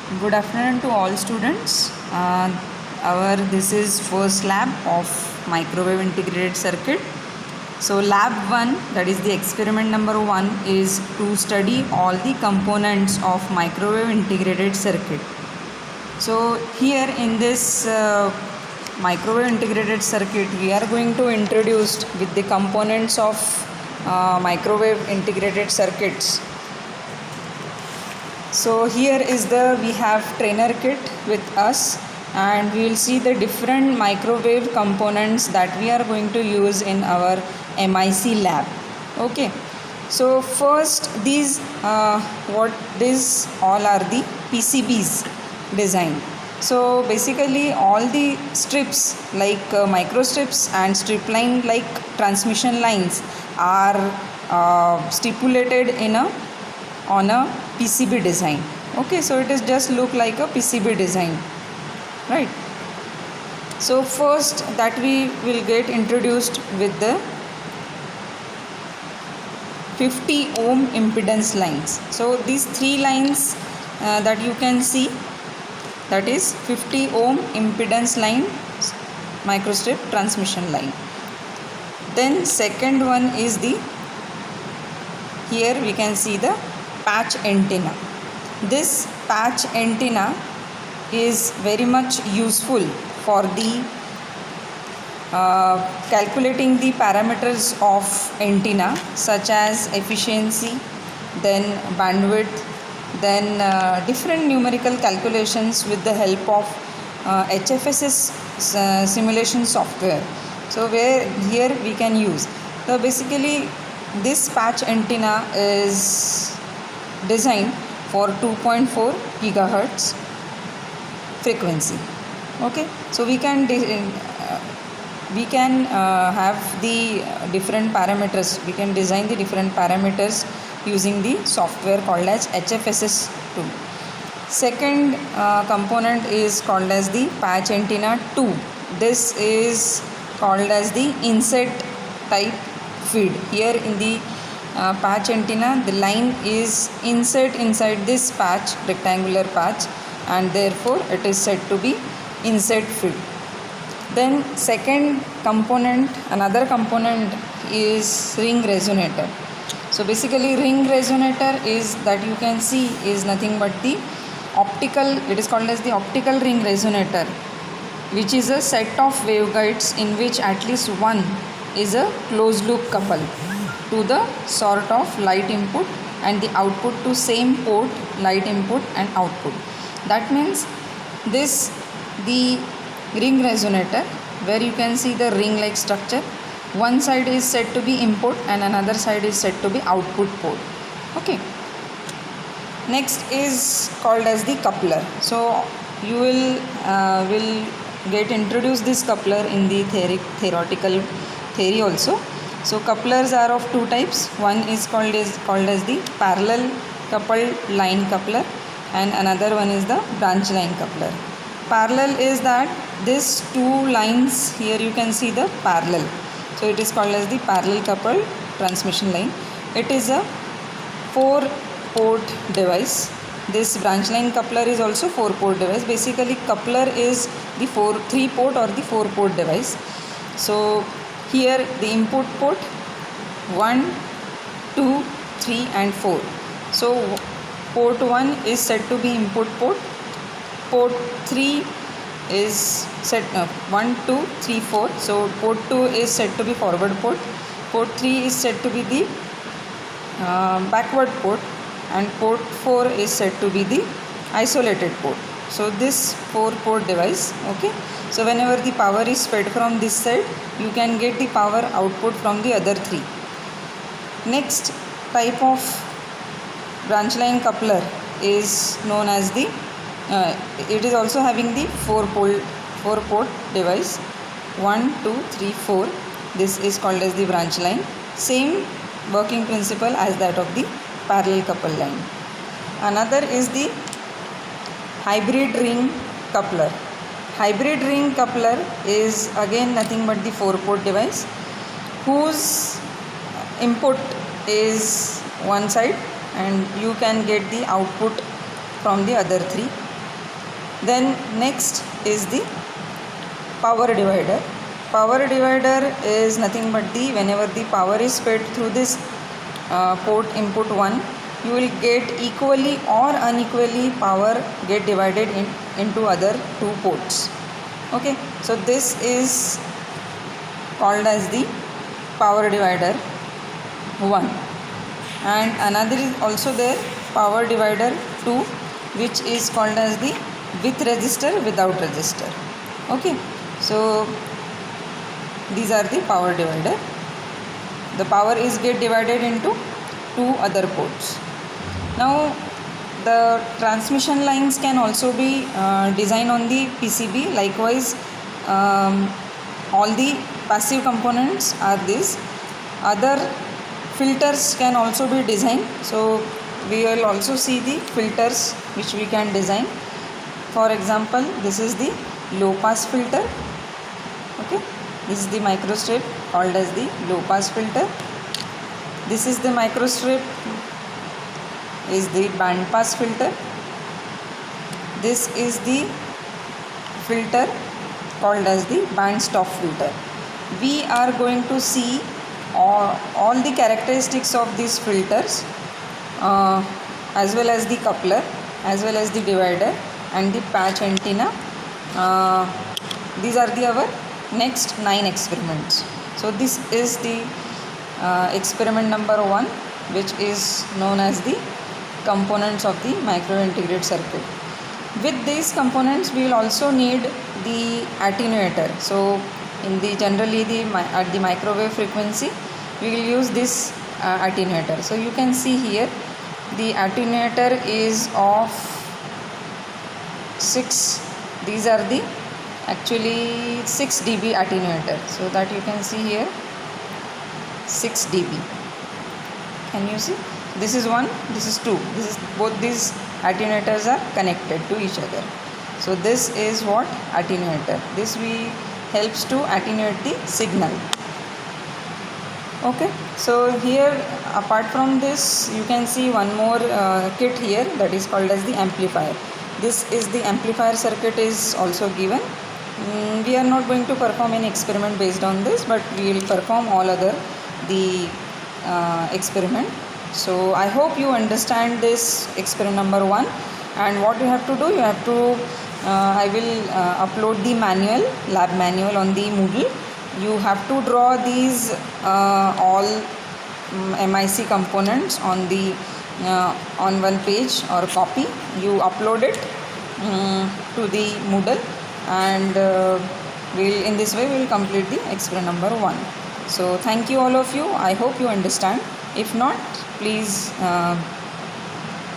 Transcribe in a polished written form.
Good afternoon to all students. Our this is first lab of microwave integrated circuit. So lab 1, that is the experiment number 1, is to study all the components of microwave integrated circuit. So here in this microwave integrated circuit, we are going to introduce with the components of microwave integrated circuits. So here is we have trainer kit with us, and we will see the different microwave components that we are going to use in our MIC lab. Okay, so first these all are the PCBs design. So basically all the strips like micro strips and strip line like transmission lines are stipulated on a PCB design. Okay, so it is just look like a PCB design, right? So first that we will get introduced with the 50 ohm impedance lines. So these three lines that you can see, that is 50 ohm impedance line microstrip transmission line. Then second one is here we can see the patch antenna. This patch antenna is very much useful for the calculating the parameters of antenna, such as efficiency, then bandwidth, then different numerical calculations with the help of HFSS simulation software. So where here we can use. So basically this patch antenna is designed for 2.4 gigahertz frequency. Okay, so we can have the different parameters. We can design the different parameters using the software called as HFSS tool. Second component is called as the patch antenna 2. This is called as the inset type feed. Here in the patch antenna, the line is inset inside this patch, rectangular patch, and therefore it is said to be inset feed. Then second component, another component is ring resonator. So basically ring resonator is that you can see is nothing but the optical, it is called as the optical ring resonator, which is a set of waveguides in which at least one is a closed loop couple to the sort of light input and the output to same port light input and output. That means the ring resonator, where you can see the ring like structure, one side is said to be input and another side is said to be output port. Okay, next is called as the coupler. So you will get introduced this coupler in the theory also. So couplers are of two types. One is called as the parallel coupled line coupler, and another one is the branch line coupler. Parallel is that these two lines, here you can see the parallel, so it is called as the parallel coupled transmission line. It is a 4-port device. This branch line coupler is also 4-port device. Basically coupler is the 3-port or the 4-port device. So here the input port 1, 2, 3 and 4. So port 1 is said to be input port. Port 3 is set 1, 2, 3, 4. So port 2 is said to be forward port. Port 3 is said to be the backward port, and port 4 is said to be the isolated port. So this 4-port device. Okay, so whenever the power is fed from this side, you can get the power output from the other 3. Next type of branch line coupler is known as the it is also having the 4-port device, 1, 2, 3, 4. This is called as the branch line. Same working principle as that of the parallel couple line. Another is the hybrid ring coupler. Hybrid ring coupler is again nothing but the 4-port device whose input is one side and you can get the output from the other 3. Then next is the power divider. Power divider is nothing but whenever the power is fed through this port input 1, you will get equally or unequally power get divided into other two ports. Okay, so this is called as the power divider 1, and another is also there, power divider 2, which is called as the with resistor without resistor. Okay, so these are the power divider. The power is get divided into two other ports. Now the transmission lines can also be designed on the PCB. Likewise, all the passive components are these. Other filters can also be designed. So we will also see the filters which we can design. For example, this is the low pass filter. Okay, this is the microstrip called as the low pass filter. This is the microstrip is the band pass filter. This is the filter called as the band stop filter. We are going to see all the characteristics of these filters, as well as the coupler, as well as the divider and the patch antenna. These are our next 9 experiments. So this is the experiment number 1, which is known as the components of the microwave integrated circuit. With these components we will also need the attenuator. So in the generally at the microwave frequency we will use this attenuator. So you can see here the attenuator is of 6. These are the actually 6 dB attenuator. So that you can see here 6 dB. Can you see? This is 1, this is 2. This is both these attenuators are connected to each other. So this is what attenuator. This helps to attenuate the signal. Okay, so here apart from this you can see one more kit here, that is called as the amplifier. This is the amplifier circuit is also given. We are not going to perform any experiment based on this, but we will perform all other the experiment. So I hope you understand this experiment number 1, and what you have to do, you have to I will upload the manual, lab manual on the Moodle. You have to draw these all MIC components on the on one page or copy. You upload it to the Moodle, and in this way we will complete the experiment number 1. So thank you all of you. I hope you understand. If not, please